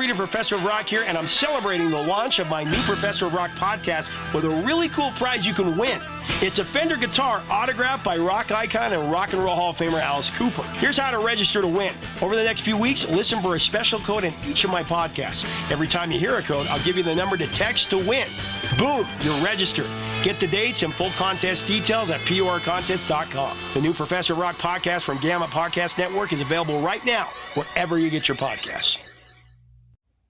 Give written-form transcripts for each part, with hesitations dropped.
Reader, Professor of Rock here, and I'm celebrating the launch of my new Professor of Rock podcast with a really cool prize you can win. It's a Fender guitar autographed by rock icon and Rock and Roll Hall of Famer Alice Cooper. Here's how to register to win. Over the next few weeks, listen for a special code in each of my podcasts. Every time you hear a code, I'll give you the number to text to win. Boom, you're registered. Get the dates and full contest details at PORcontest.com. The new Professor of Rock podcast from Gamma Podcast Network is available right now, wherever you get your podcasts.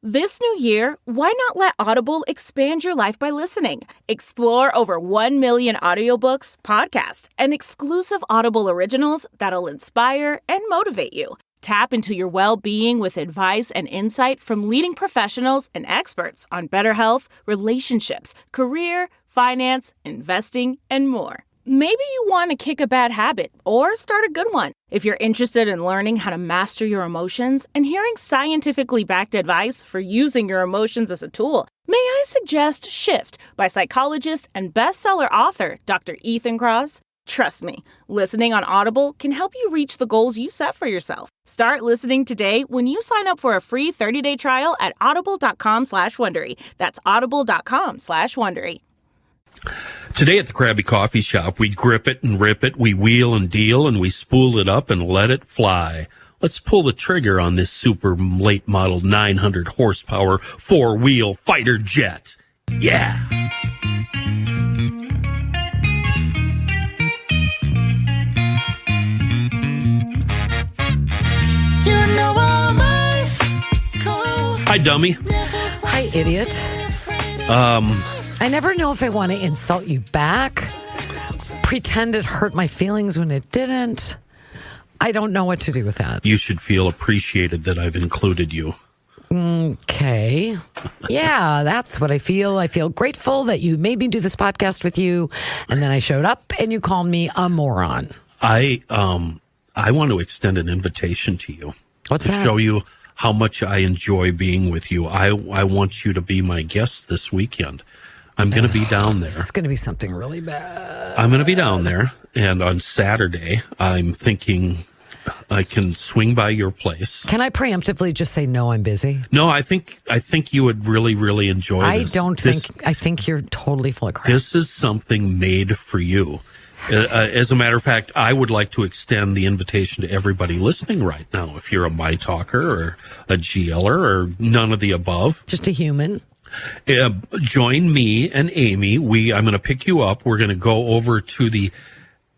This new year, why not let Audible expand your life by listening? Explore over 1 million audiobooks, podcasts, and exclusive Audible originals that'll inspire and motivate you. Tap into your well-being with advice and insight from leading professionals and experts on better health, relationships, career, finance, investing, and more. Maybe you want to kick a bad habit or start a good one. If you're interested in learning how to master your emotions and hearing scientifically backed advice for using your emotions as a tool, may I suggest Shift by psychologist and bestseller author Dr. Ethan Kross? Trust me, listening on Audible can help you reach the goals you set for yourself. Start listening today when you sign up for a free 30-day trial at audible.com/Wondery. That's audible.com/Wondery. Today at the Crabby Coffee Shop, we grip it and rip it, we wheel and deal, and we spool it up and let it fly. Let's pull the trigger on this super late model 900 horsepower four-wheel fighter jet. Yeah! Hi, dummy. Hi, idiot. I never know if I want to insult you back, pretend it hurt my feelings when it didn't. I don't know what to do with that. You should feel appreciated that I've included you. Okay. Yeah, that's what I feel. I feel grateful that you made me do this podcast with you, and then I showed up and you called me a moron. I want to extend an invitation to you. What's that? To show you how much I enjoy being with you. I want you to be my guest this weekend. I'm going to be down there. It's going to be something really bad. I'm going to be down there, and on Saturday, I'm thinking I can swing by your place. Can I preemptively just say no? I'm busy. No, I think you would really, really enjoy this. I think you're totally full of crap. This is something made for you. As a matter of fact, I would like to extend the invitation to everybody listening right now. If you're a My Talker or a GLer or none of the above, just a human. Join me and Amy. I'm going to pick you up. We're going to go over to the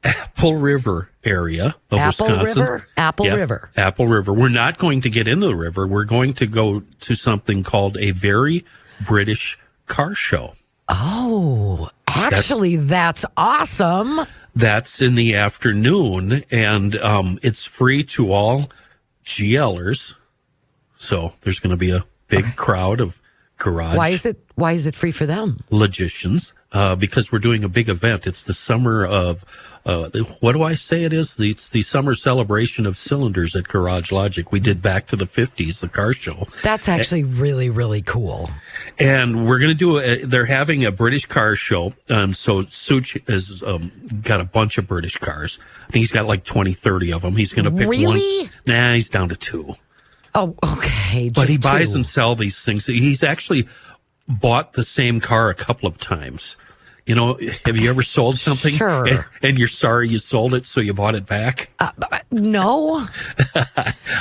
Apple River area of Wisconsin. Apple River. Apple River. We're not going to get into the river. We're going to go to something called a Very British Car Show. Oh, actually, that's awesome. That's in the afternoon, and it's free to all GLers. So there's going to be a big crowd of garage. Why is it free for them? Logicians, because we're doing a big event. It's the summer of what do I say it is? It's the summer celebration of cylinders at Garage Logic. We did Back to the 50s, the car show. That's actually really, really cool. And we're going to do they're having a British car show. So Such has got a bunch of British cars. I think he's got like 20, 30 of them. He's going to pick one. Really? Nah, he's down to 2. Oh, okay. But he buys and sells these things. He's actually bought the same car a couple of times. You know, have you ever sold something? Sure. And you're sorry you sold it, so you bought it back? No.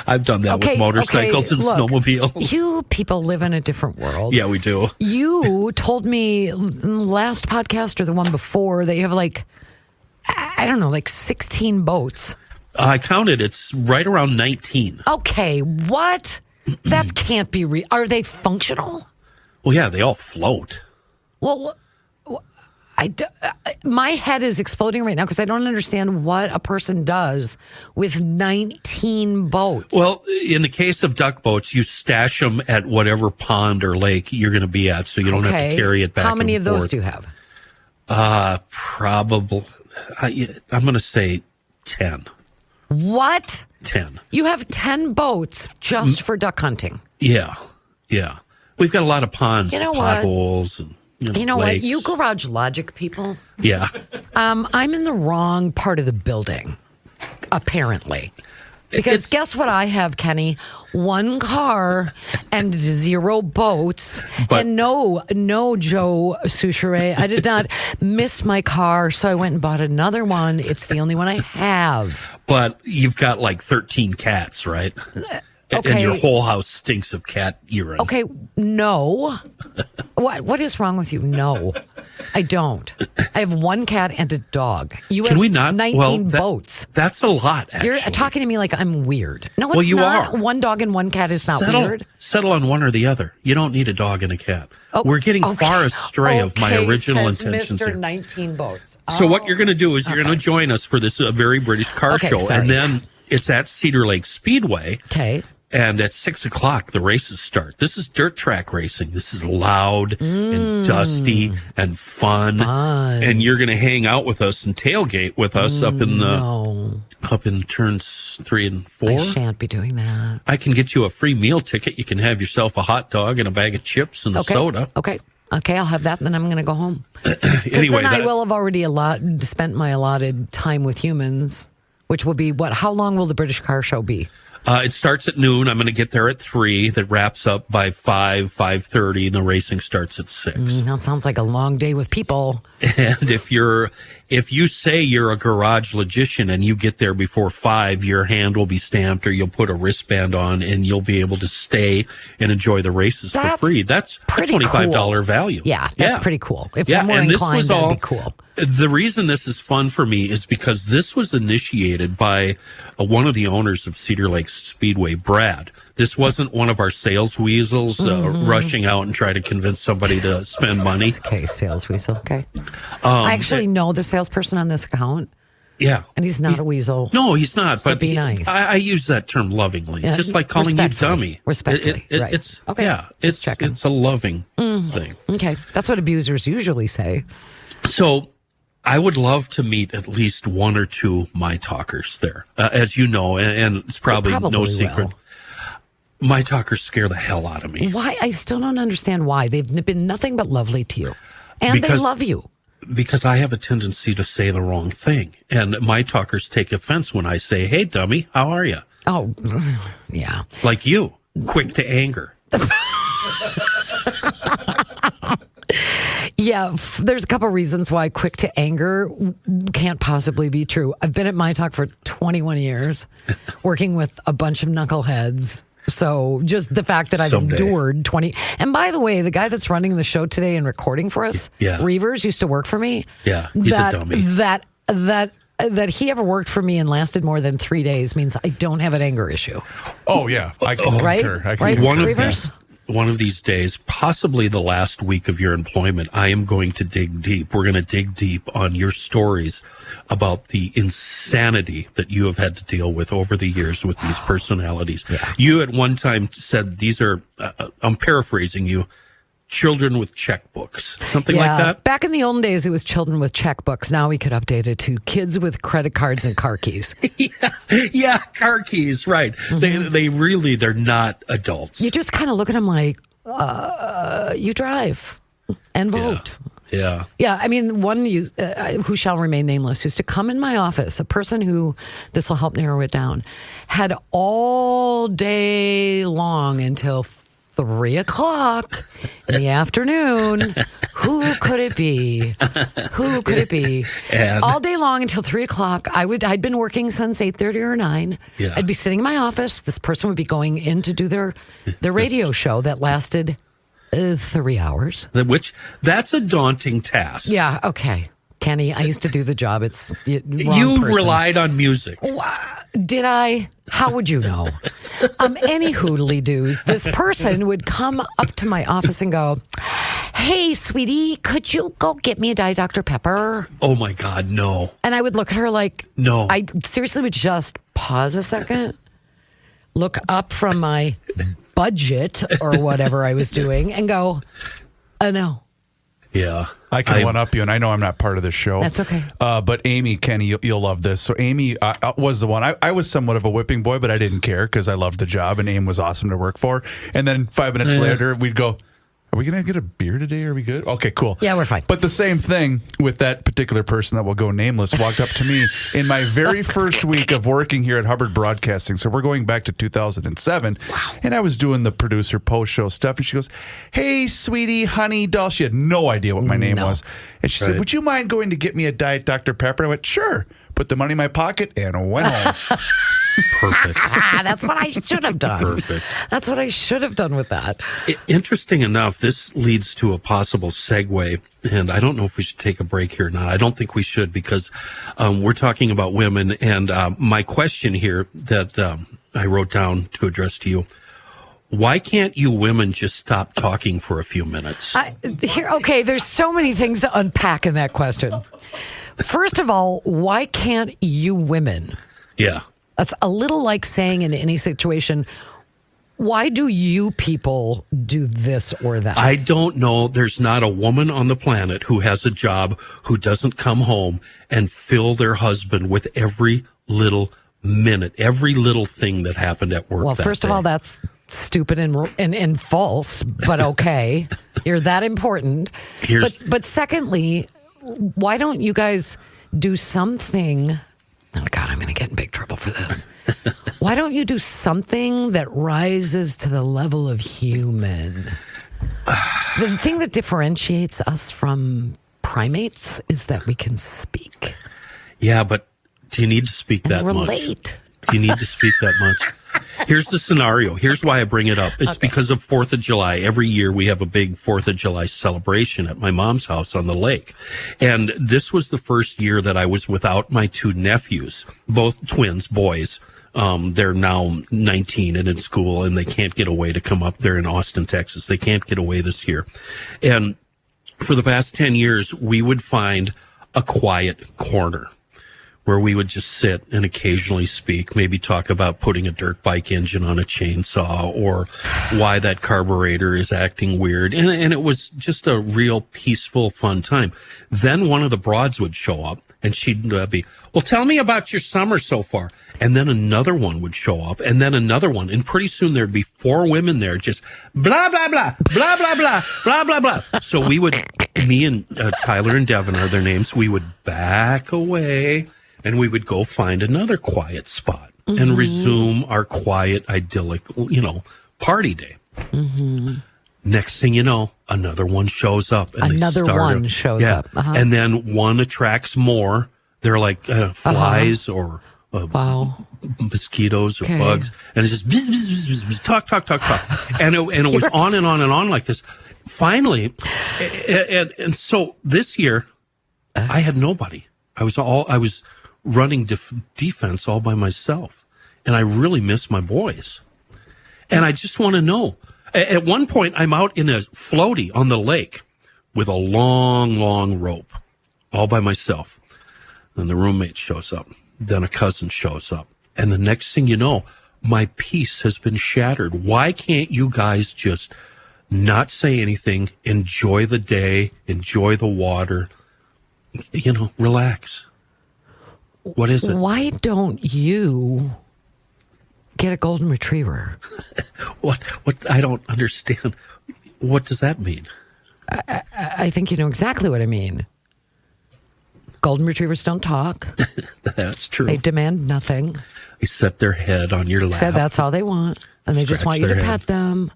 I've done that with motorcycles and snowmobiles. You people live in a different world. Yeah, we do. You told me last podcast or the one before that you have like 16 boats. I counted. It's right around 19. Okay, what? That can't be real. Are they functional? Well, yeah, they all float. Well, my head is exploding right now because I don't understand what a person does with 19 boats. Well, in the case of duck boats, you stash them at whatever pond or lake you're going to be at, so you don't have to carry it back. How many and of those forth. do you have? Probably. I'm going to say 10. What? 10. You have 10 boats just for duck hunting. Yeah. We've got a lot of ponds, You know what? potholes, and You know lakes. what? You Garage Logic people. Yeah. I'm in the wrong part of the building, apparently. Because guess what I have, Kenny? 1 car and 0 boats. And no, Joe Souchere, I did not miss my car, so I went and bought another one. It's the only one I have. But you've got like 13 cats, right? Okay. And your whole house stinks of cat urine. Okay, no. What is wrong with you? No, I don't. I have 1 cat and a dog. You Can have we not? 19 boats. That's a lot, actually. You're talking to me like I'm weird. No, it's Well, you not. are. 1 dog and 1 cat is not weird. Settle on one or the other. You don't need a dog and a cat. We're getting far astray of my original says intentions Mr. here. 19 boats. So what you're going to do is you're going to join us for this very British car show. Sorry. And then it's at Cedar Lake Speedway. Okay. And at 6 o'clock, the races start. This is dirt track racing. This is loud and dusty and fun. And you're going to hang out with us and tailgate with us up in turns 3 and 4. I shan't be doing that. I can get you a free meal ticket. You can have yourself a hot dog and a bag of chips and a soda. Okay, I'll have that, and then I'm going to go home. Anyway, then I will have already spent my allotted time with humans, which will be what? How long will the British Car Show be? It starts at noon. I'm going to get there at 3. That wraps up by 5:30, and the racing starts at 6. That sounds like a long day with people. And if you say you're a garage logician and you get there before 5, your hand will be stamped, or you'll put a wristband on, and you'll be able to stay and enjoy the races for free. That's a $25 value. Yeah, that's pretty cool. If I'm more inclined, that'd be cool. The reason this is fun for me is because this was initiated by one of the owners of Cedar Lake Speedway, Brad. This wasn't one of our sales weasels rushing out and trying to convince somebody to spend money. Okay, sales weasel. Okay. I actually know the salesperson on this account. Yeah. And he's not a weasel. No, he's not. So but be nice. I use that term lovingly, just like calling you dummy. Respectfully. Right. It's okay. Yeah, it's a loving thing. Okay, that's what abusers usually say. So I would love to meet at least 1 or 2 My Talkers there. As you know, and it's probably no secret. My Talkers scare the hell out of me. Why? I still don't understand why. They've been nothing but lovely to you. And they love you. Because I have a tendency to say the wrong thing. And My Talkers take offense when I say, hey, dummy, how are you? Oh, yeah. Like you, quick to anger. Yeah, there's a couple reasons why quick to anger can't possibly be true. I've been at My Talk for 21 years, working with a bunch of knuckleheads. So just the fact that I've endured 20. And by the way, the guy that's running the show today and recording for us, Reavers, used to work for me. Yeah, he's a dummy. That he ever worked for me and lasted more than 3 days means I don't have an anger issue. Oh, yeah. I can concur. I can Reavers? One of these days, possibly the last week of your employment, I am going to dig deep. We're going to dig deep on your stories about the insanity that you have had to deal with over the years with these personalities. Yeah. You at one time said these are, I'm paraphrasing you, children with checkbooks, something like that? Back in the olden days, it was children with checkbooks. Now we could update it to kids with credit cards and car keys. yeah, car keys, right. Mm-hmm. They're not adults. You just kind of look at them like, you drive and vote. Yeah. Yeah, I mean, one who shall remain nameless used to come in my office, a person who, this will help narrow it down, had all day long until 3 o'clock in the afternoon. Who could it be? Who could it be? And all day long until 3 o'clock. I'd been working since 8:30 or 9. Yeah. I'd be sitting in my office. This person would be going in to do their radio show that lasted 3 hours. That's a daunting task. Yeah. Okay. Kenny, I used to do the job. It's you person. relied on music. Did I? How would you know? Any hoodly doos. This person would come up to my office and go, "Hey, sweetie, could you go get me a Diet Dr. Pepper?" Oh my God, no. And I would look at her like, no. I seriously would just pause a second, look up from my budget or whatever I was doing, and go, no. Yeah. I can one-up you, and I know I'm not part of this show. That's okay. But Amy, Kenny, you'll love this. So Amy was the one. I was somewhat of a whipping boy, but I didn't care because I loved the job, and Amy was awesome to work for. And then 5 minutes later, we'd go, Are we going to get a beer today? Are we good? Okay, cool. Yeah, we're fine. But the same thing with that particular person that will go nameless walked up to me in my very first week of working here at Hubbard Broadcasting. So we're going back to 2007. Wow. And I was doing the producer post-show stuff. And she goes, "Hey, sweetie, honey, doll." She had no idea what my name was. And she said, "Would you mind going to get me a Diet Dr. Pepper?" I went, "Sure." Put the money in my pocket and went home. Perfect. That's what I should have done. Perfect. That's what I should have done with that. Interesting enough, this leads to a possible segue, and I don't know if we should take a break here or not. I don't think we should, because we're talking about women, and my question here that I wrote down to address to you: why can't you women just stop talking for a few minutes? Okay, there's so many things to unpack in that question. First of all, why can't you women? Yeah. That's a little like saying in any situation, why do you people do this or that? I don't know. There's not a woman on the planet who has a job who doesn't come home and fill their husband with every little minute, every little thing that happened at work. Well, first of all, that's stupid and false, but okay. You're that important. But secondly, why don't you guys do something? Oh, God, I'm going to get in big trouble for this. Why don't you do something that rises to the level of human? The thing that differentiates us from primates is that we can speak. Yeah, but do you need to speak that much? Relate. Do you need to speak that much? Here's the scenario. Here's why I bring it up. It's because of 4th of July. Every year we have a big 4th of July celebration at my mom's house on the lake. And this was the first year that I was without my 2 nephews, both twins, boys. They're now 19 and in school, and they can't get away to come up. They're in Austin, Texas. They can't get away this year. And for the past 10 years, we would find a quiet corner where we would just sit and occasionally speak, maybe talk about putting a dirt bike engine on a chainsaw or why that carburetor is acting weird. And it was just a real peaceful, fun time. Then one of the broads would show up and she'd be, "Well, tell me about your summer so far." And then another one would show up, and then another one. And pretty soon there'd be 4 women there just blah, blah, blah, blah, blah, blah, blah, blah, blah. So we would, me and Tyler and Devin are their names, we would back away. And we would go find another quiet spot and resume our quiet, idyllic, party day. Mm-hmm. Next thing you know, another one shows up. And another one shows up. Uh-huh. And then one attracts more. They're like flies or mosquitoes or bugs. And it's just bzz, bzz, bzz, bzz, talk. And it was on and on and on like this. Finally, and so this year, I had nobody. I was running defense all by myself. And I really miss my boys. And I just want to know. At one point, I'm out in a floaty on the lake with a long, long rope all by myself. Then the roommate shows up. Then a cousin shows up. And the next thing you know, my peace has been shattered. Why can't you guys just not say anything, enjoy the day, enjoy the water, relax? What is it? Why don't you get a golden retriever? What? I don't understand. What does that mean? I think you know exactly what I mean. Golden retrievers don't talk. That's true. They demand nothing. They set their head on your lap. Said that's all they want. And they just want you to pet them.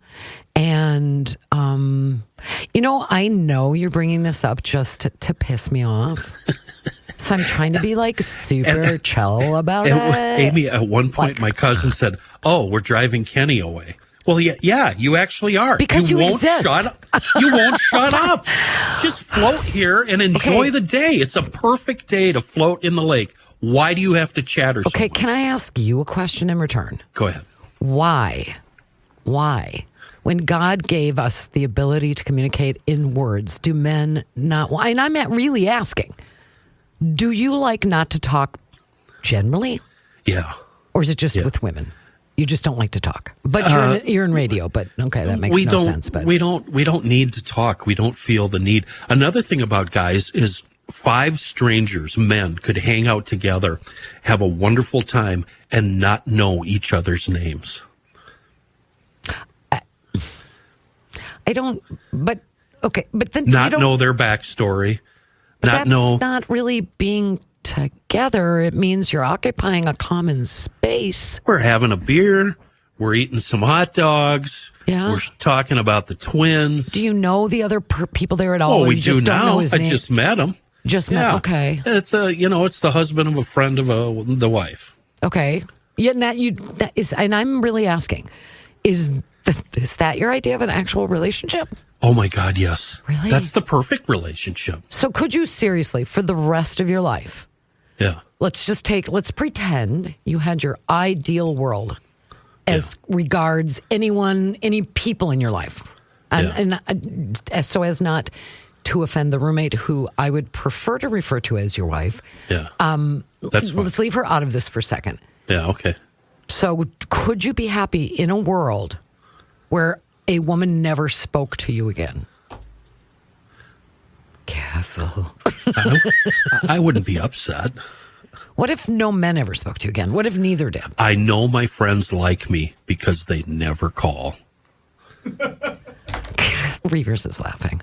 And, I know you're bringing this up just to piss me off. So I'm trying to be super chill about it. Amy, at one point, my cousin said, "Oh, we're driving Kenny away." Well, yeah, you actually are. Because you won't exist. Shut up. You won't shut up. Just float here and enjoy the day. It's a perfect day to float in the lake. Why do you have to chatter so much? Can I ask you a question in return? Go ahead. Why? When God gave us the ability to communicate in words, do men not? And I'm really asking. Do you like not to talk generally? Yeah. Or is it just with women? You just don't like to talk. But you're in radio, but okay, that makes no sense. But we don't need to talk. We don't feel the need. Another thing about guys is 5 strangers, men, could hang out together, have a wonderful time, and not know each other's names. I don't. But okay, but then Not you don't know their backstory. But Not that's know. not really being together. It means you're occupying a common space. We're having a beer. We're eating some hot dogs. Yeah. We're talking about the twins. Do you know the other people there at all? Oh, or we you do just don't now. know his I name? just met him. Just met. Okay. It's it's the husband of a friend of the wife. Okay. Yeah, and that is, and I'm really asking, is that your idea of an actual relationship? Oh my God, yes. Really? That's the perfect relationship. So could you seriously, for the rest of your life, Yeah. let's pretend you had your ideal world as regards any people in your life. And so as not to offend the roommate who I would prefer to refer to as your wife. Yeah. That's fine. Let's leave her out of this for a second. Yeah, okay. So could you be happy in a world where a woman never spoke to you again? Careful. I wouldn't be upset. What if no men ever spoke to you again? What if neither did? I know my friends like me because they never call. Reavers is laughing.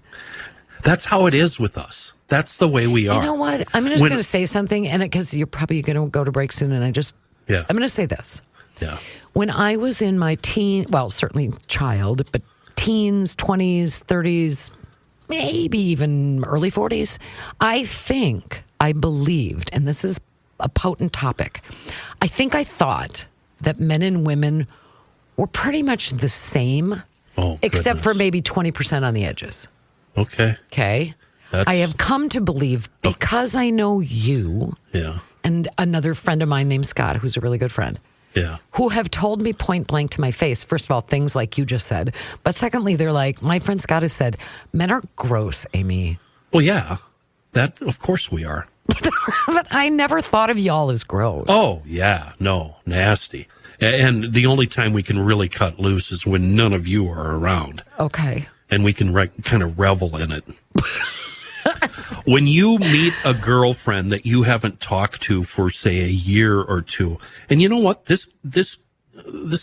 That's how it is with us. That's the way we are. You know what? I'm just going to say something, and because you're probably going to go to break soon, and I'm going to say this. Yeah. When I was in my certainly child, but teens, 20s, 30s, maybe even early 40s, I believed, and this is a potent topic, I thought that men and women were pretty much the same, except for maybe 20% on the edges. Okay. Okay? I have come to believe, because I know you and another friend of mine named Scott, who's a really good friend, who have told me point blank to my face, first of all, things like you just said. But secondly, they're like, my friend Scott has said, men are gross, Amy. Well, yeah. That, of course we are. But I never thought of y'all as gross. Oh, yeah. No, nasty. And the only time we can really cut loose is when none of you are around. Okay. And we can kind of revel in it. When you meet a girlfriend that you haven't talked to for, say, a year or two, and you know what? This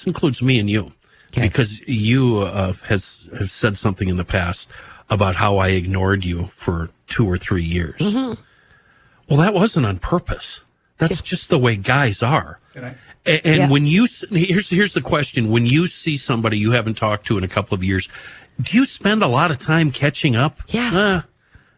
includes me and you, because you have said something in the past about how I ignored you for 2 or 3 years. Mm-hmm. Well, that wasn't on purpose. That's just the way guys are. And when here's the question: when you see somebody you haven't talked to in a couple of years, do you spend a lot of time catching up? Yes.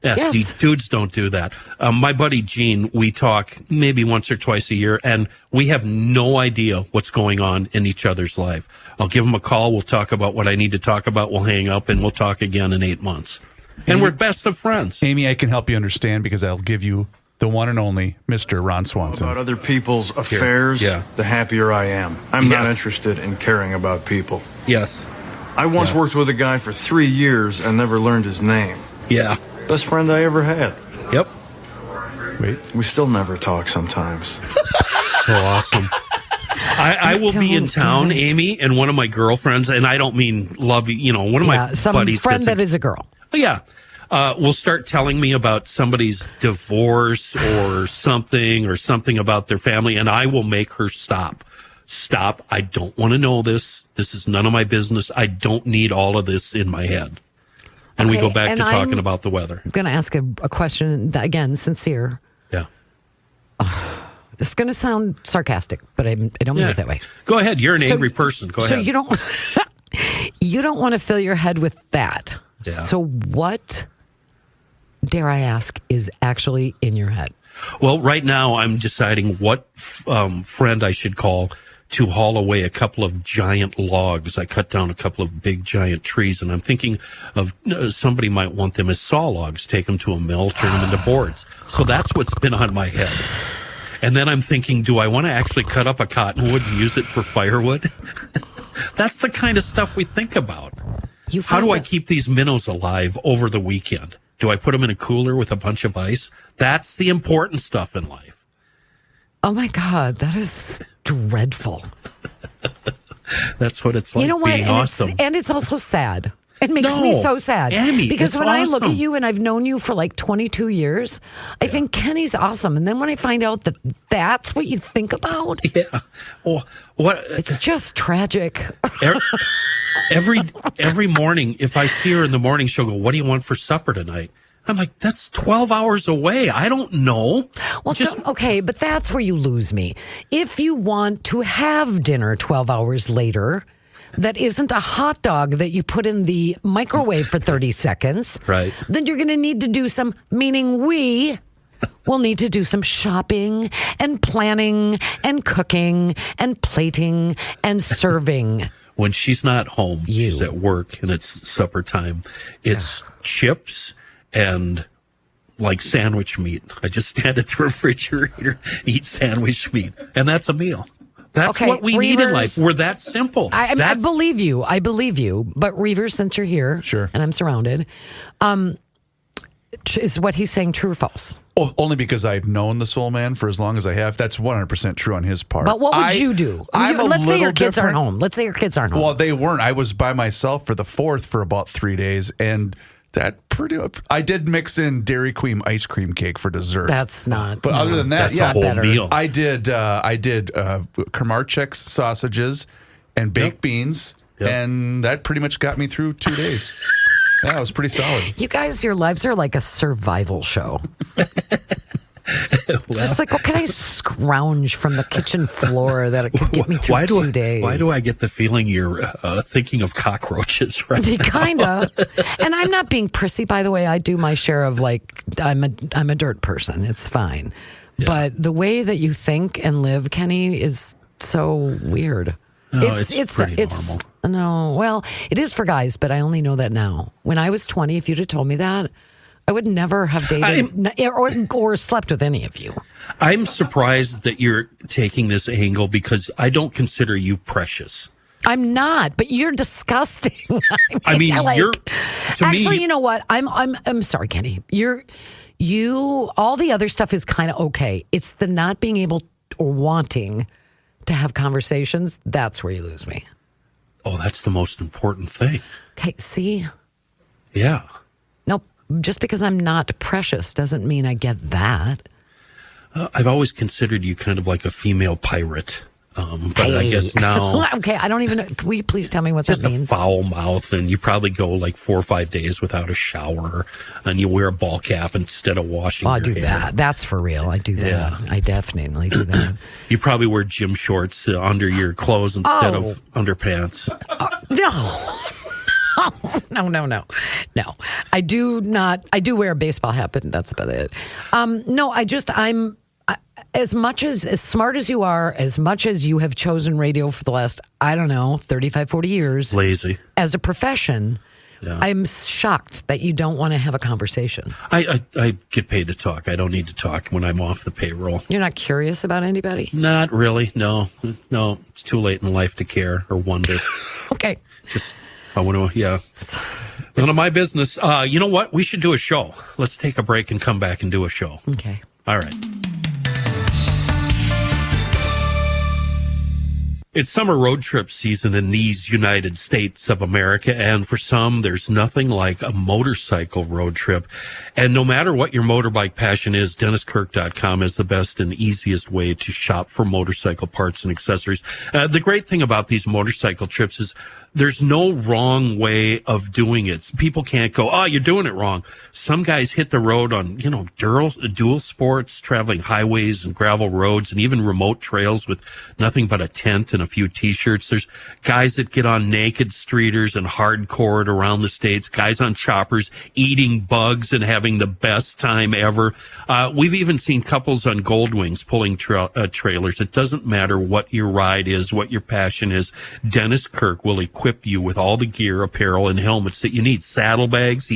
Yes. See, dudes don't do that. My buddy Gene, we talk maybe once or twice a year, and we have no idea what's going on in each other's life. I'll give him a call. We'll talk about what I need to talk about. We'll hang up, and we'll talk again in 8 months. And we're best of friends. Amy, I can help you understand because I'll give you the one and only Mr. Ron Swanson. About other people's affairs, the happier I am. I'm not interested in caring about people. Yes. I once worked with a guy for 3 years and never learned his name. Yeah. Best friend I ever had. Yep. Wait. We still never talk sometimes. So awesome. I will be in town, Amy, and one of my girlfriends, and I don't mean love, one of my some buddies. friend that is a girl. Oh, yeah. Will start telling me about somebody's divorce or something about their family, and I will make her stop. Stop. I don't want to know this. This is none of my business. I don't need all of this in my head. And we go back to talking about the weather. I'm going to ask a question, again, sincere. Yeah. This is going to sound sarcastic, but I don't mean it that way. Go ahead. You're an angry person. Go ahead. So you don't want to fill your head with that. Yeah. So what, dare I ask, is actually in your head? Well, right now I'm deciding what friend I should call to haul away a couple of giant logs. I cut down a couple of big giant trees, and I'm thinking of somebody might want them as saw logs, take them to a mill, turn them into boards. So that's what's been on my head. And then I'm thinking, do I want to actually cut up a cottonwood and use it for firewood? That's the kind of stuff we think about. How do I keep these minnows alive over the weekend? Do I put them in a cooler with a bunch of ice? That's the important stuff in life. Oh, my God. That is dreadful. That's what it's like. You know what? Being awesome. And it's also sad. It makes me so sad. Amy, because when I look at awesome. you, and I've known you for like 22 years, I think Kenny's awesome. And then when I find out that that's what you think about, Yeah. Well, what? it's just tragic. Every morning, if I see her in the morning, she'll go, "What do you want for supper tonight?" I'm like, "That's 12 hours away. I don't know." Well, okay, but that's where you lose me. If you want to have dinner 12 hours later, that isn't a hot dog that you put in the microwave for 30 seconds, Right. then you're going to need to do some, meaning we will need to do some shopping and planning and cooking and plating and serving. When she's not home, she's at work and it's supper time. It's chips and like sandwich meat. I just stand at the refrigerator, eat sandwich meat, and that's a meal. That's what we need in life. We're that simple. I believe you. I believe you. But Reavers, since you're here, Sure. and I'm surrounded, is what he's saying true or false? Oh, only because I've known the Soul Man for as long as I have. That's 100% true on his part. But what would you do? Let's say your kids aren't home. Let's say your kids aren't home. Well, they weren't. I was by myself for the 4th for about 3 days, and I did mix in Dairy Queen ice cream cake for dessert. That's not. But other than that, That's a whole meal. I did Kramarczyk's sausages and baked beans, and that pretty much got me through 2 days. Yeah, it was pretty solid. You guys, your lives are like a survival show. It's just like, what can I scrounge from the kitchen floor that it could get me through 2 days? Why do I get the feeling you're thinking of cockroaches right now? Kinda. And I'm not being prissy, by the way. I do my share of like, I'm a dirt person. It's fine. Yeah. But the way that you think and live, Kenny, is so weird. No, it's pretty normal. No, well, it is for guys, but I only know that now. When I was 20, if you'd have told me that, I would never have dated or slept with any of you. I'm surprised that you're taking this angle because I don't consider you precious. I'm not, but you're disgusting. I mean, like, you're to actually, me. you know what? I'm sorry, Kenny. All the other stuff is kind of okay. It's the not being able or wanting to have conversations. That's where you lose me. Oh, that's the most important thing. Okay, see? Yeah. No, just because I'm not precious doesn't mean I get that. I've always considered you kind of like a female pirate. But I guess now... Okay, I don't even know. Will you please tell me what just that means? a foul mouth, and you probably go like 4 or 5 days without a shower, and you wear a ball cap instead of washing your I do hair. that. That's for real. I do that. Yeah. I definitely do that. You probably wear gym shorts under your clothes instead of underpants. No. I do not. I do wear a baseball hat, but that's about it. I'm as smart as you are, as much as you have chosen radio for the last, 35, 40 years. Lazy. As a profession, Yeah. I'm shocked that you don't want to have a conversation. I get paid to talk. I don't need to talk when I'm off the payroll. You're not curious about anybody? Not really. No. It's too late in life to care or wonder. Okay. I want to, yeah. None of my business. You know what? We should do a show. Let's take a break and come back and do a show. Okay. All right. It's summer road trip season in these United States of America, and for some, there's nothing like a motorcycle road trip. And no matter what your motorbike passion is, DennisKirk.com is the best and easiest way to shop for motorcycle parts and accessories. The great thing about these motorcycle trips is there's no wrong way of doing it. People can't go, oh, you're doing it wrong. Some guys hit the road on, dual sports, traveling highways and gravel roads and even remote trails with nothing but a tent and a few T-shirts. There's guys that get on naked streeters and hardcore it around the States, guys on choppers eating bugs and having the best time ever. We've even seen couples on Goldwings pulling trailers. It doesn't matter what your ride is, what your passion is. Dennis Kirk will equip you with all the gear, apparel, and helmets that you need. Saddlebags,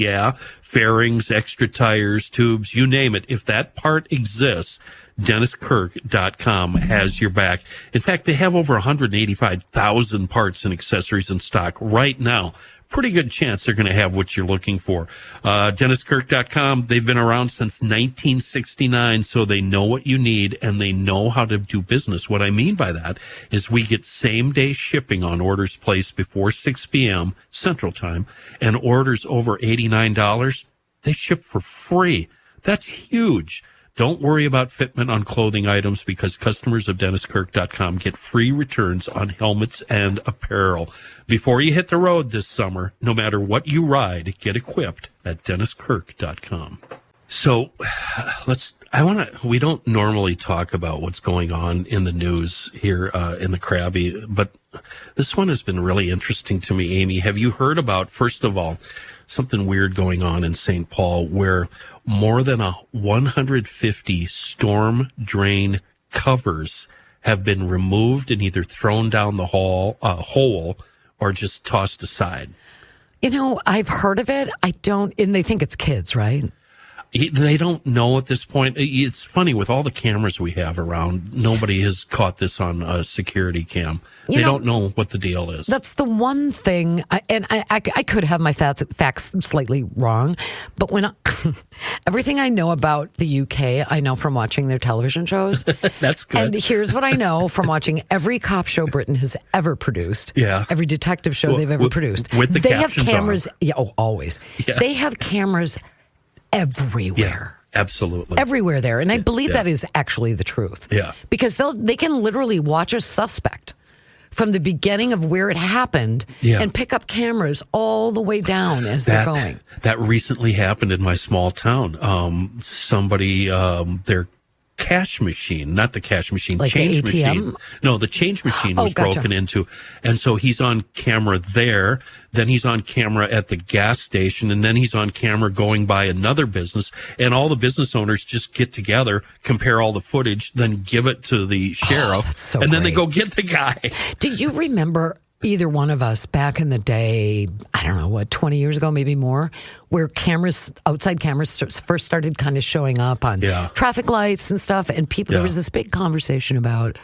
fairings, extra tires, tubes, you name it. If that part exists, DennisKirk.com has your back. In fact, they have over 185,000 parts and accessories in stock right now. pretty good chance they're going to have what you're looking for. DennisKirk.com, they've been around since 1969, so they know what you need and they know how to do business. What I mean by that is we get same-day shipping on orders placed before 6 p.m. Central Time, and orders over $89, they ship for free. That's huge. Don't worry about fitment on clothing items because customers of DennisKirk.com get free returns on helmets and apparel. Before you hit the road this summer, no matter what you ride, get equipped at DennisKirk.com. So we don't normally talk about what's going on in the news here in the Crabby, but this one has been really interesting to me, Amy. Have you heard about, first of all, something weird going on in St. Paul where more than 150 storm drain covers have been removed and either thrown down the hole or just tossed aside? You know, I've heard of it. And they think it's kids, right? They don't know at this point. It's funny, with all the cameras we have around, nobody has caught this on a security cam. They don't know what the deal is. That's the one thing, I could have my facts slightly wrong, but everything I know about the UK, I know from watching their television shows. That's good. And here's what I know from watching every cop show Britain has ever produced. Yeah. Every detective show they've ever produced. With the they have captions cameras. on. Yeah, always. Yeah. They have cameras everywhere. Yeah, absolutely. Everywhere there. And I believe that is actually the truth. Yeah. Because they can literally watch a suspect from the beginning of where it happened and pick up cameras all the way down as they're going. That recently happened in my small town. Somebody, their cash machine, not the cash machine, like change the ATM? machine. No, the change machine was broken into. And so he's on camera there. Then he's on camera at the gas station. And then he's on camera going by another business. And all the business owners just get together, compare all the footage, then give it to the sheriff. And then they go get the guy. Do you remember either one of us back in the day, I don't know, 20 years ago, maybe more, where outside cameras first started kind of showing up on traffic lights and stuff, and there was this big conversation about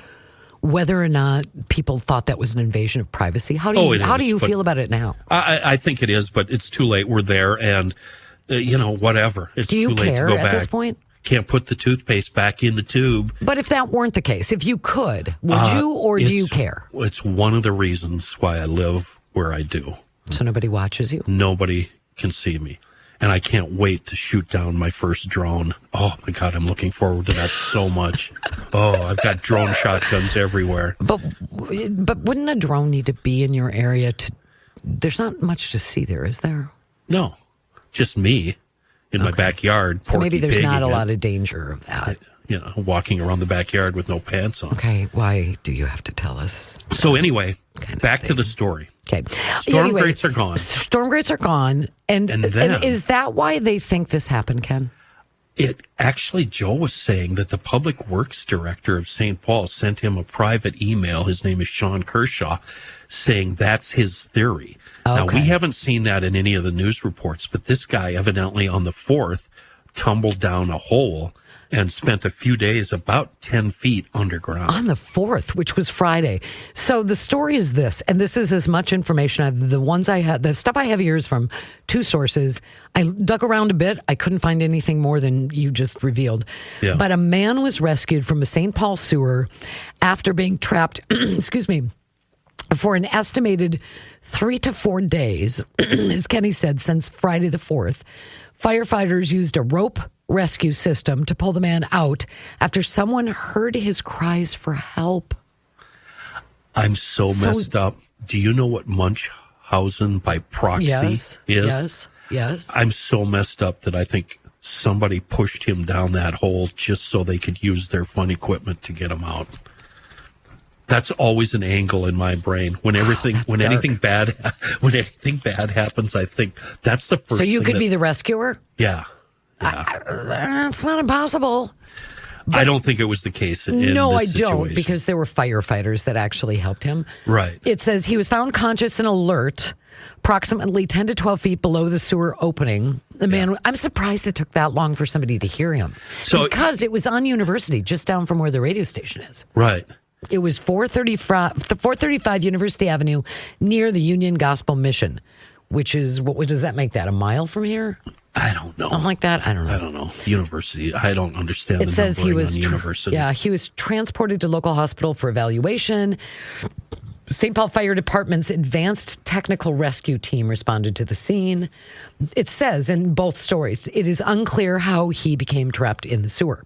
whether or not people thought that was an invasion of privacy. How do you feel about it now? I think it is, but it's too late. We're there, and whatever. It's too late to go back. Do you care at this point? Can't put the toothpaste back in the tube. But if that weren't the case, if you could, would you, or do you care? It's one of the reasons why I live where I do. So nobody watches you? Nobody can see me. And I can't wait to shoot down my first drone. Oh, my God, I'm looking forward to that so much. Oh, I've got drone shotguns everywhere. But wouldn't a drone need to be in your area? There's not much to see there, is there? No, just me. In my backyard. So maybe there's not a lot of danger of that. Walking around the backyard with no pants on. Okay, why do you have to tell us? So anyway, back to the story. Okay. Storm grates are gone. Storm grates are gone. And is that why they think this happened, Ken? Joe was saying that the public works director of St. Paul sent him a private email. His name is Sean Kershaw, saying that's his theory. Okay. Now, we haven't seen that in any of the news reports, but this guy evidently on the 4th tumbled down a hole and spent a few days about 10 feet underground. On the 4th, which was Friday. So the story is this, and this is as much information. The stuff I have here is from 2 sources. I dug around a bit. I couldn't find anything more than you just revealed. Yeah. But a man was rescued from a St. Paul sewer after being trapped, for an estimated 3 to 4 days, as Kenny said, since Friday the 4th. Firefighters used a rope rescue system to pull the man out after someone heard his cries for help. I'm so messed up. Do you know what Munchausen by proxy is? Yes. I'm so messed up that I think somebody pushed him down that hole just so they could use their fun equipment to get him out. That's always an angle in my brain. When anything bad happens, I think that's the first. So you could be the rescuer? Yeah. It's not impossible. I don't think it was the case in this situation. Don't, because there were firefighters that actually helped him. Right. It says he was found conscious and alert, approximately 10 to 12 feet below the sewer opening. The man, I'm surprised it took that long for somebody to hear him. Because it was on University, just down from where the radio station is. Right. It was 435 University Avenue near the Union Gospel Mission, which is, what does that make that? A mile from here? I don't know. Something like that? I don't know. I don't know. University. I don't understand It the says he numbering was on university. he was transported to local hospital for evaluation. St. Paul Fire Department's advanced technical rescue team responded to the scene. It says in both stories, it is unclear how he became trapped in the sewer.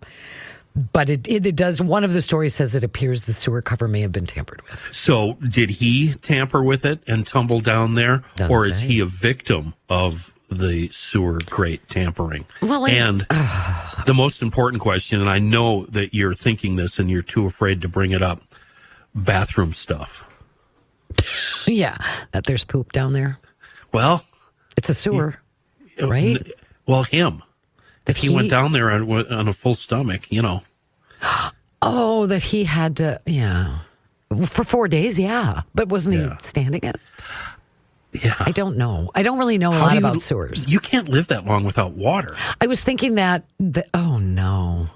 But it does, one of the stories says it appears the sewer cover may have been tampered with. So did he tamper with it and tumble down there? Doesn't or is say. he a victim of the sewer grate tampering? Well, and the most important question, and I know that you're thinking this and you're too afraid to bring it up, bathroom stuff. Yeah, that there's poop down there. Well, It's a sewer, right? Well, him. If he went down there on a full stomach, you know. Oh, that he had to, yeah. For 4 days, yeah. But wasn't he standing in it? Yeah. I don't know. I don't really know a lot about sewers. You can't live that long without water. I was thinking that oh no.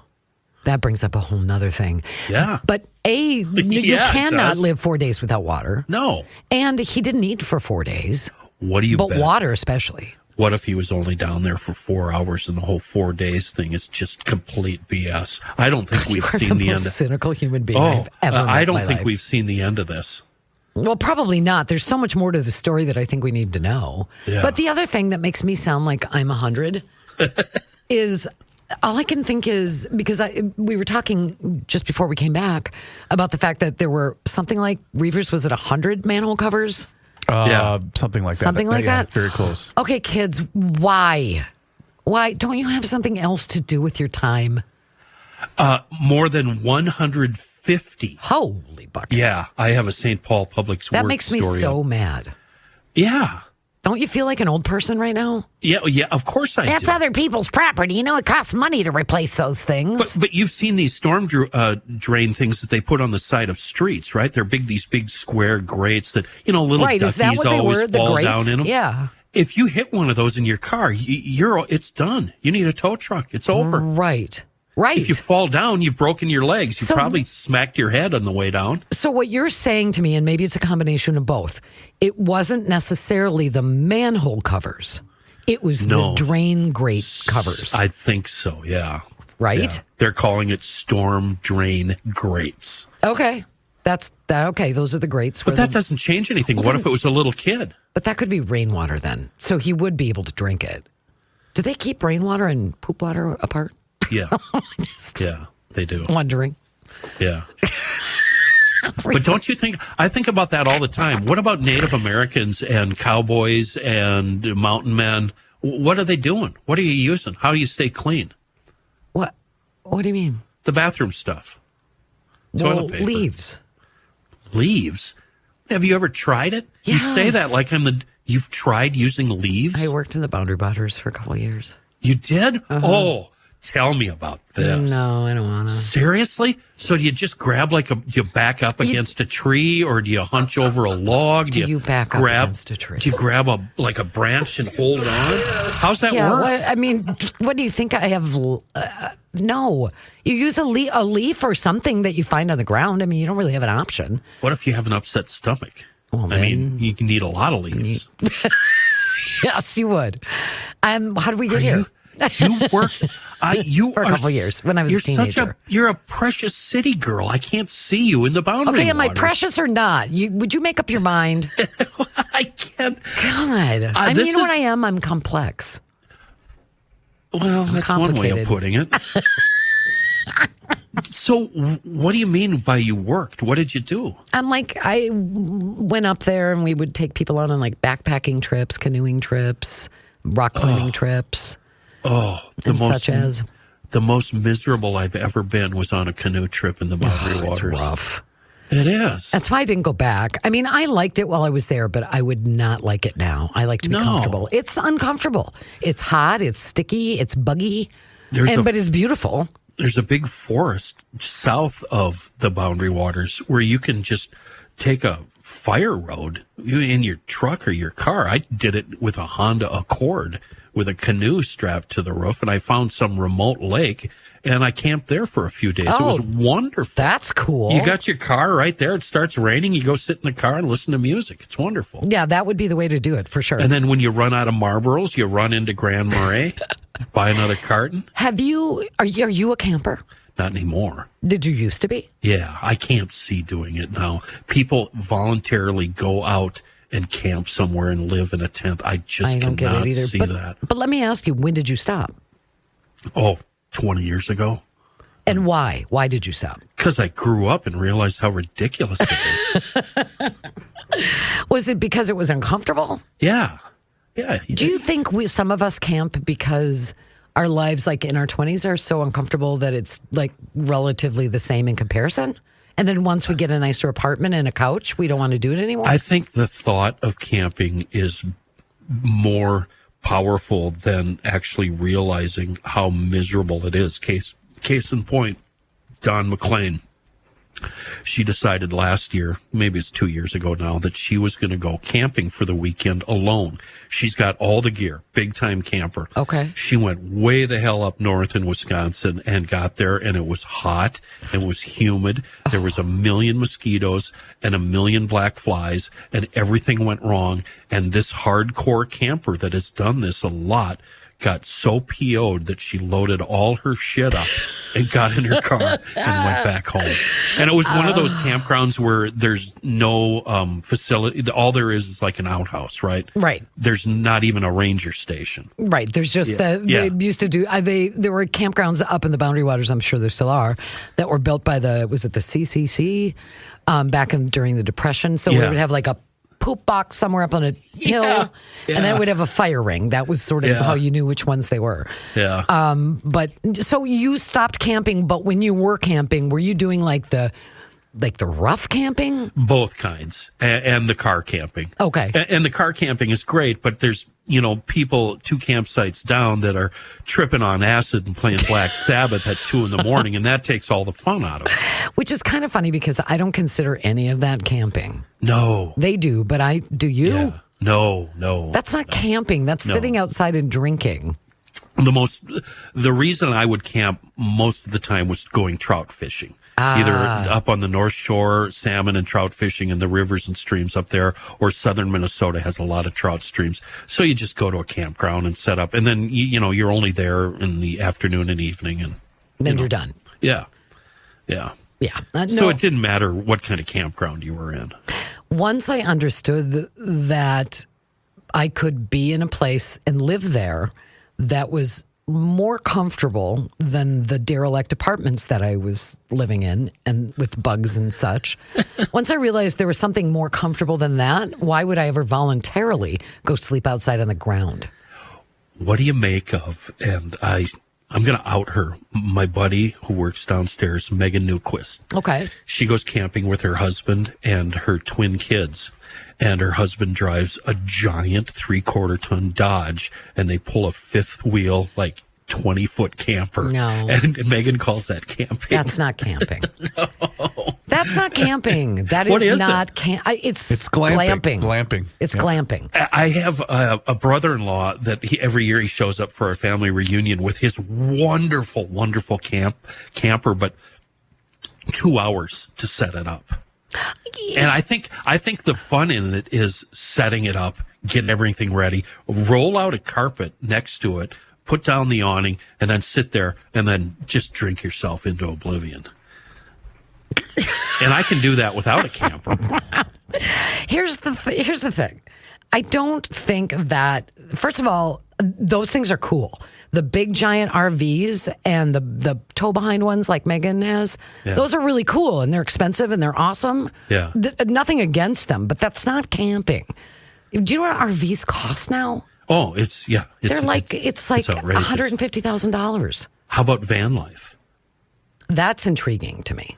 That brings up a whole nother thing. Yeah. But you Yeah, it cannot does. live 4 days without water. No. And he didn't eat for 4 days. What do you But bet? water especially. What if he was only down there for 4 hours and the whole 4 days thing is just complete BS? I don't think we've You're seen the the end. most cynical human being I've ever met I in don't my think life. we've seen the end of this. Well, probably not. There's so much more to the story that I think we need to know. Yeah. But the other thing that makes me sound like I'm 100 is all I can think is because we were talking just before we came back about the fact that there were something like, Reavers, was it 100 manhole covers? Something like that. Something like Yeah, that? very close. Okay, kids, why? Why don't you have something else to do with your time? More than 150. Holy buckets. Yeah, I have a St. Paul Public Works That makes me story so up. mad. Yeah. Don't you feel like an old person right now? Yeah, of course I That's do. other people's property. You know, it costs money to replace those things. But you've seen these storm drain things that they put on the side of streets, right? They're these big square grates that, little Right, is that duckies what they always were? The fall grates? down in them. Yeah. If you hit one of those in your car, it's done. You need a tow truck. It's over. Right. If you fall down, you've broken your legs. You So- probably smacked your head on the way down. So what you're saying to me, and maybe it's a combination of both, it wasn't necessarily the manhole covers. It was the drain grate covers. I think so, yeah. Right? Yeah. They're calling it storm drain grates. Okay. That's that. Okay. Those are the grates. But that doesn't change anything. What if it was a little kid? But that could be rainwater then. So he would be able to drink it. Do they keep rainwater and poop water apart? Yeah. Yeah, they do. Wondering. Yeah. But don't you think, I think about that all the time. What about Native Americans and cowboys and mountain men? What are they doing? What are you using? How do you stay clean? What? What do you mean? The bathroom stuff. Well, Toilet paper. leaves. Leaves? Have you ever tried it? You say Yes. that like you've tried using leaves? I worked in the Boundary Butters for a couple of years. You did? Oh, tell me about this. No, I don't want to. Seriously? So do you just grab you back up against a tree, or do you hunch over a log? Do you back up against a tree? Do you grab a branch and hold on? How's that work? What do you think I have? No, you use a leaf or something that you find on the ground. I mean, you don't really have an option. What if you have an upset stomach? Well, I mean, you can need a lot of leaves. Yes, you would. How did we get here? You worked For a couple of years when I was a teenager. You're a precious city girl. I can't see you in the boundary. Okay, am I waters. precious or not? Would you make up your mind? I can't. God, I mean, you know what I is- am? I'm complex. Well, that's one way of complicated. putting it. So, what do you mean by you worked? What did you do? I'm like, I went up there and we would take people out on like backpacking trips, canoeing trips, rock climbing trips. Oh, The most miserable I've ever been was on a canoe trip in the Boundary It's Waters. rough. It is. That's why I didn't go back. I mean, I liked it while I was there, but I would not like it now. I like to be comfortable. It's uncomfortable. It's hot. It's sticky. It's buggy. But it's beautiful. There's a big forest south of the Boundary Waters where you can just take a fire road in your truck or your car. I did it with a Honda Accord with a canoe strapped to the roof, and I found some remote lake, and I camped there for a few days. It was wonderful. That's cool. You got your car right there. It starts raining. You go sit in the car and listen to music. It's wonderful. Yeah, that would be the way to do it for sure. And then when you run out of Marlboros, you run into Grand Marais, buy another carton. Are you a camper? Not anymore. Did you used to be? Yeah, I can't see doing it now. People voluntarily go out and camp somewhere and live in a tent. I just don't get cannot it either. see that. But let me ask you, when did you stop? 20 years ago. And why? Why did you stop? Because I grew up and realized how ridiculous it is. Was it because it was uncomfortable? Yeah. Do you think some of us camp because our lives, like in our 20s, are so uncomfortable that it's like relatively the same in comparison? And then once we get a nicer apartment and a couch, we don't want to do it anymore? I think the thought of camping is more powerful than actually realizing how miserable it is. Case in point, Don McLean. She decided last year, maybe it's 2 years ago now, that she was going to go camping for the weekend alone. She's got all the gear, big time camper. Okay. She went way the hell up north in Wisconsin and got there, and it was hot, it was humid. There was 1 million mosquitoes and 1 million black flies, and everything went wrong. And this hardcore camper that has done this a lot got so PO'd that she loaded all her shit up and got in her car and went back home. And it was one of those campgrounds where there's no facility. All there is like an outhouse, right? Right. There's not even a ranger station. Right. There's just they used to do there were campgrounds up in the Boundary Waters, I'm sure there still are, that were built by the CCC back during the Depression. So we would have like a poop box somewhere up on a hill, and then we'd have a fire ring. That was sort of how you knew which ones they were. Yeah. But so you stopped camping, but when you were camping, were you doing like the rough camping? Both kinds, and the car camping. Okay. And the car camping is great, but there's, people 2 campsites down that are tripping on acid and playing Black Sabbath at 2 a.m, and that takes all the fun out of it. Which is kind of funny because I don't consider any of that camping. No. They do, but do you? Yeah. No. That's not camping. That's sitting outside and drinking. The reason I would camp most of the time was going trout fishing. Either up on the North Shore, salmon and trout fishing in the rivers and streams up there, or southern Minnesota has a lot of trout streams. So you just go to a campground and set up, and then you're only there in the afternoon and evening, and then you're done. Yeah. So it didn't matter what kind of campground you were in. Once I understood that I could be in a place and live there that was more comfortable than the derelict apartments that I was living in and with bugs and such. Once I realized there was something more comfortable than that, why would I ever voluntarily go sleep outside on the ground? What do you make of, and I'm going to out her, my buddy who works downstairs, Megan Newquist. Okay. She goes camping with her husband and her twin kids. And her husband drives a giant 3/4-ton Dodge, and they pull a fifth wheel, like 20-foot camper. No. And Megan calls that camping. That's not camping. No. That's not camping. That What is not it? It's glamping. Glamping. It's glamping. I have a brother-in-law that every year he shows up for a family reunion with his wonderful, wonderful camper, but 2 hours to set it up. And I think the fun in it is setting it up, getting everything ready, roll out a carpet next to it, put down the awning, and then sit there and then just drink yourself into oblivion. And I can do that without a camper. Here's the thing. I don't think that, first of all, those things are cool. The big giant RVs and the tow behind ones like Megan has, those are really cool, and they're expensive and they're awesome. Yeah. Nothing against them, but that's not camping. Do you know what RVs cost now? Oh, it's like $150,000. How about van life? That's intriguing to me.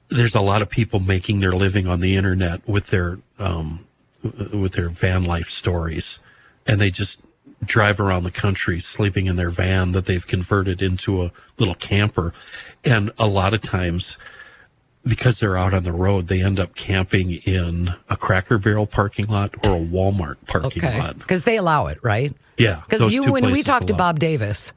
There's a lot of people making their living on the internet with their van life stories, and they just drive around the country sleeping in their van that they've converted into a little camper. And a lot of times because they're out on the road, they end up camping in a Cracker Barrel parking lot or a Walmart parking lot. Because they allow it, right? Yeah. Because when we talked to Bob Davis,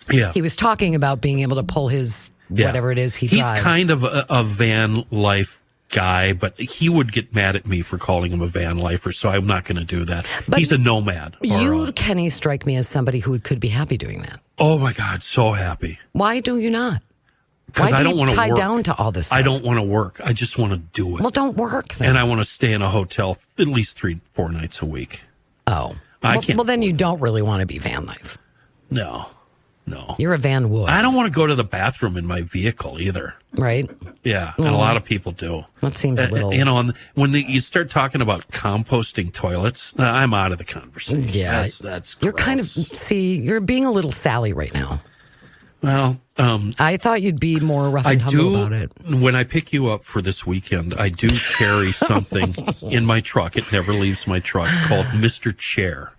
he was talking about being able to pull his whatever it is he drives. He's kind of a van life guy, but he would get mad at me for calling him a van lifer, so I'm not going to do that. But he's a nomad. Kenny, strike me as somebody who could be happy doing that. Oh, my God, so happy. Why do you not? Because I don't want to work. Tie down to all this stuff? I don't want to work. I just want to do it. Well, don't work then. And I want to stay in a hotel at least 3-4 nights a week. Oh. I can't. Well, then you don't really want to be van life. No. You're a van wuss. I don't want to go to the bathroom in my vehicle either. Right? Yeah, and a lot of people do. That seems a little... when you start talking about composting toilets, I'm out of the conversation. Yeah. That's you're gross. you're being a little Sally right now. Well, I thought you'd be more rough and humble about it. When I pick you up for this weekend, I do carry something in my truck. It never leaves my truck, called Mr. Chair.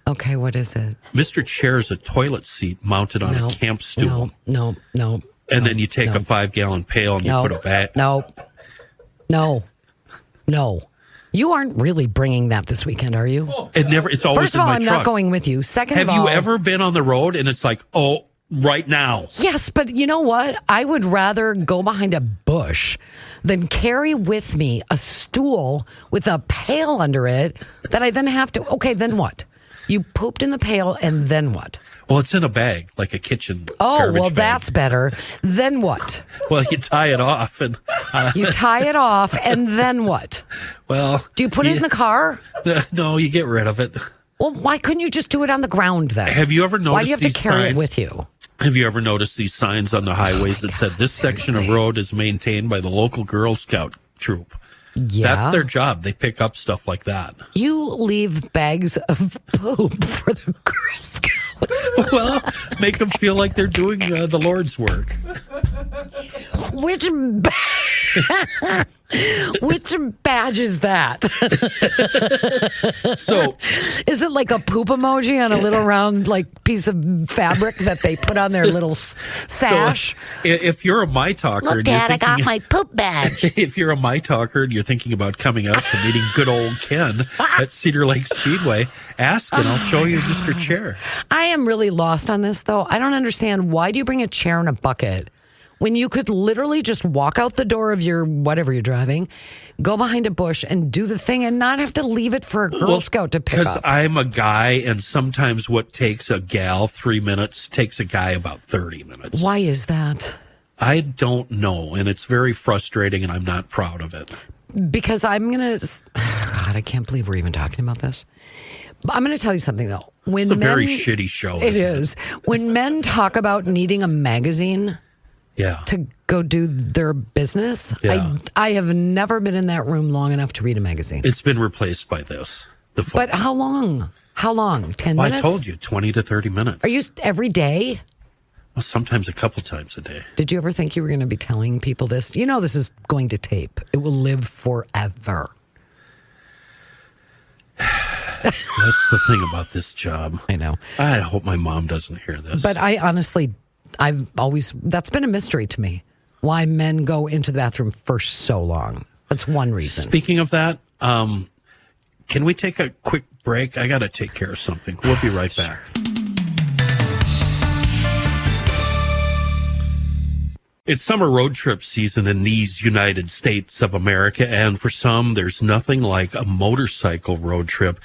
Okay, what is it? Mr. Chair is a toilet seat mounted on a camp stool. No. And then you take a 5-gallon pail and you put a bag. No. You aren't really bringing that this weekend, are you? It's always First of all, I'm not going with you. Second of all, have you ever been on the road and it's like, oh, right now? Yes, but you know what? I would rather go behind a bush than carry with me a stool with a pail under it that I then have to. Okay, then what? You pooped in the pail, and then what? Well, it's in a bag, like a kitchen. Oh, well, bag. that's better. Then what? Well, you tie it off, and you tie it off, and then what? Well, do you put it in the car? No, you get rid of it. Well, why couldn't you just do it on the ground then? Have you ever noticed? Why do you have to carry it with you? Have you ever noticed these signs on the highways that said this section of road is maintained by the local Girl Scout troop? Yeah. That's their job. They pick up stuff like that. You leave bags of poop for the Girl Scouts. Well, make them feel like they're doing the Lord's work. Which badge is that? So, is it like a poop emoji on a little round piece of fabric that they put on their little sash? So if you're a My Talker, look, Dad, I got my poop badge. If you're a My Talker and you're thinking about coming out to meeting good old Ken at Cedar Lake Speedway, ask and I'll show you Mr. Chair. I am really lost on this, though. I don't understand. Why do you bring a chair and a bucket when you could literally just walk out the door of your whatever you're driving, go behind a bush and do the thing and not have to leave it for a Girl Scout to pick up? Because I'm a guy, and sometimes what takes a gal 3 minutes takes a guy about 30 minutes. Why is that? I don't know, and it's very frustrating, and I'm not proud of it. Because I'm going to... God, I can't believe we're even talking about this. I'm going to tell you something, though. It's a very shitty show. It is. When men talk about needing a magazine... Yeah. To go do their business. Yeah. I have never been in that room long enough to read a magazine. It's been replaced by this. But how long? 10 minutes? I told you, 20 to 30 minutes. Are you every day? Well, sometimes a couple times a day. Did you ever think you were going to be telling people this? You know this is going to tape. It will live forever. That's the thing about this job. I know. I hope my mom doesn't hear this. But I honestly... that's been a mystery to me, why men go into the bathroom for so long. That's one reason. Speaking of that, can we take a quick break? I got to take care of something. We'll be right back. It's summer road trip season in these United States of America, and for some, there's nothing like a motorcycle road trip.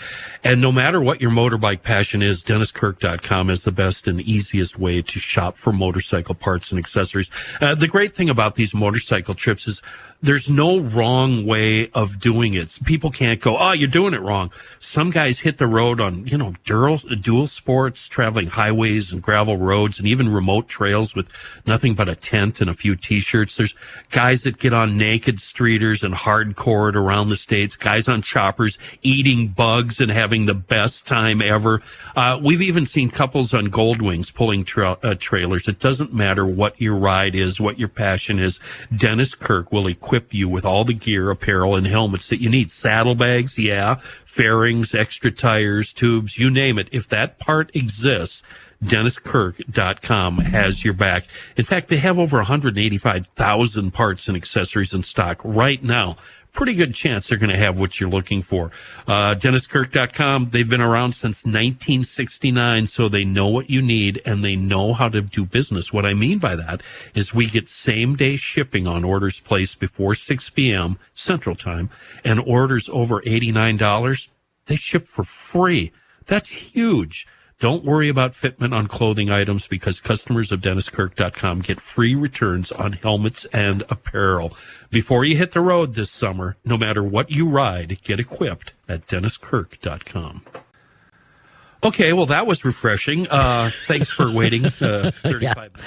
And no matter what your motorbike passion is, DennisKirk.com is the best and easiest way to shop for motorcycle parts and accessories. The great thing about these motorcycle trips is there's no wrong way of doing it. People can't go, oh, you're doing it wrong. Some guys hit the road on, dual sports, traveling highways and gravel roads and even remote trails with nothing but a tent and a few T-shirts. There's guys that get on naked streeters and hardcore it around the States, guys on choppers eating bugs and having the best time ever. We've even seen couples on Gold Wings pulling trailers. It doesn't matter what your ride is, what your passion is. Dennis Kirk will equip equip you with all the gear, apparel, and helmets that you need. Saddlebags, fairings, extra tires, tubes, you name it. If that part exists, DennisKirk.com has your back. In fact, they have over 185,000 parts and accessories in stock right now. Pretty good chance they're going to have what you're looking for. DennisKirk.com, they've been around since 1969, so they know what you need and they know how to do business. What I mean by that is we get same-day shipping on orders placed before 6 p.m. Central Time, and orders over $89, they ship for free. That's huge. Don't worry about fitment on clothing items because customers of DennisKirk.com get free returns on helmets and apparel. Before you hit the road this summer, no matter what you ride, get equipped at DennisKirk.com. Okay, well, that was refreshing. Thanks for waiting 35 minutes.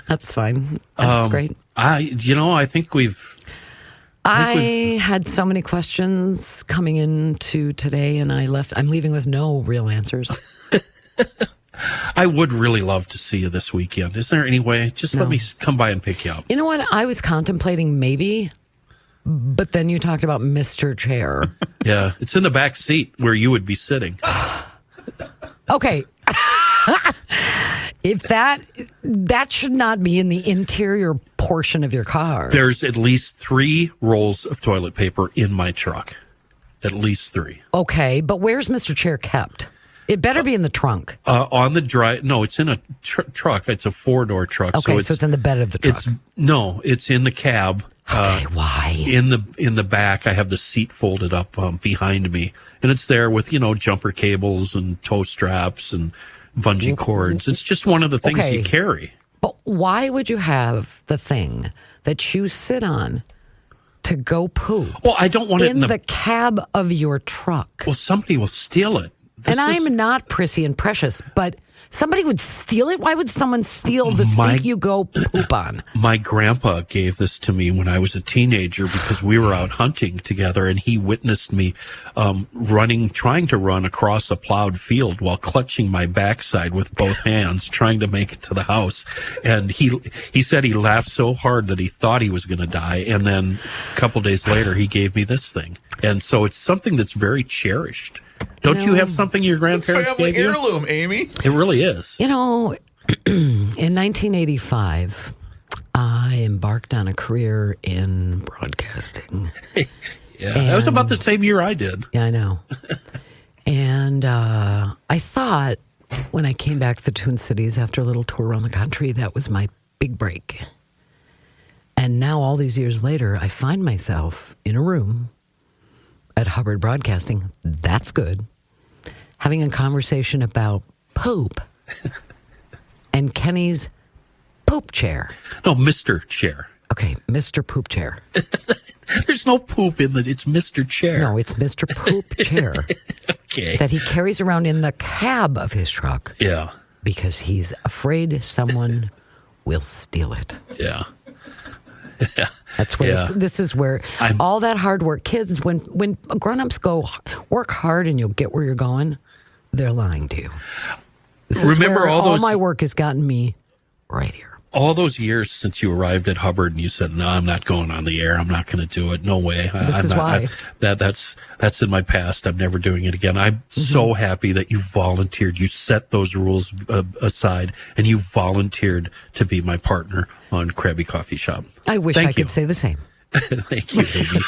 That's fine. That's great. I think we've... I had so many questions coming into today, and I'm leaving with no real answers. I would really love to see you this weekend. Is there any way? Just let me come by and pick you up. You know what? I was contemplating maybe, but then you talked about Mr. Chair. Yeah, it's in the back seat where you would be sitting. Okay. If that should not be in the interior portion of your car. There's at least 3 rolls of toilet paper in my truck. At least 3. Okay, but where's Mr. Chair kept? It better be in the trunk. On the drive. No, it's in a truck. It's a 4-door truck. Okay, so it's in the bed of the truck. It's in the cab. Okay, why? In the back, I have the seat folded up behind me, and it's there with jumper cables and tow straps and bungee cords. It's just one of the things you carry. But why would you have the thing that you sit on to go poo? Well, I don't want it in the cab of your truck. Well, somebody will steal it. I'm not prissy and precious, but somebody would steal it? Why would someone steal the seat you go poop on? My grandpa gave this to me when I was a teenager because we were out hunting together, and he witnessed me trying to run across a plowed field while clutching my backside with both hands, trying to make it to the house. And he said he laughed so hard that he thought he was going to die. And then a couple days later, he gave me this thing. And so it's something that's very cherished. Don't you have something your grandparents gave you? Family heirloom, Amy. It really is. In 1985, I embarked on a career in broadcasting. That was about the same year I did. Yeah, I know. And I thought when I came back to the Twin Cities after a little tour around the country, that was my big break. And now, all these years later, I find myself in a room at Hubbard Broadcasting. That's good. Having a conversation about poop and Kenny's poop chair. No, Mr. Chair. Okay, Mr. Poop Chair. There's no poop in it. It's Mr. Chair. No, it's Mr. Poop Chair. Okay. That he carries around in the cab of his truck. Yeah. Because he's afraid someone will steal it. Yeah. Yeah. That's where this is where all that hard work, kids, when grown-ups go work hard and you'll get where you're going, they're lying to you. Remember all my work has gotten me right here. All those years since you arrived at Hubbard and you said, no, I'm not going on the air. I'm not going to do it. No way. Why. That's in my past. I'm never doing it again. I'm so happy that you volunteered. You set those rules aside and you volunteered to be my partner on Crabby Coffee Shop. I wish I could say the same. Thank you, baby.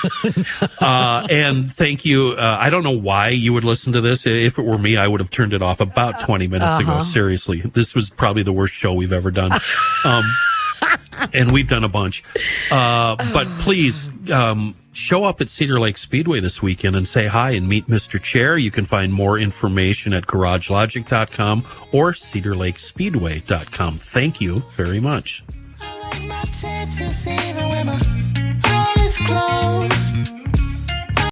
And thank you. I don't know why you would listen to this. If it were me, I would have turned it off about 20 minutes ago. Seriously. This was probably the worst show we've ever done. And we've done a bunch. But please, show up at Cedar Lake Speedway this weekend and say hi and meet Mr. Chair. You can find more information at garagelogic.com or cedarlakespeedway.com. Thank you very much. I like my chances even when my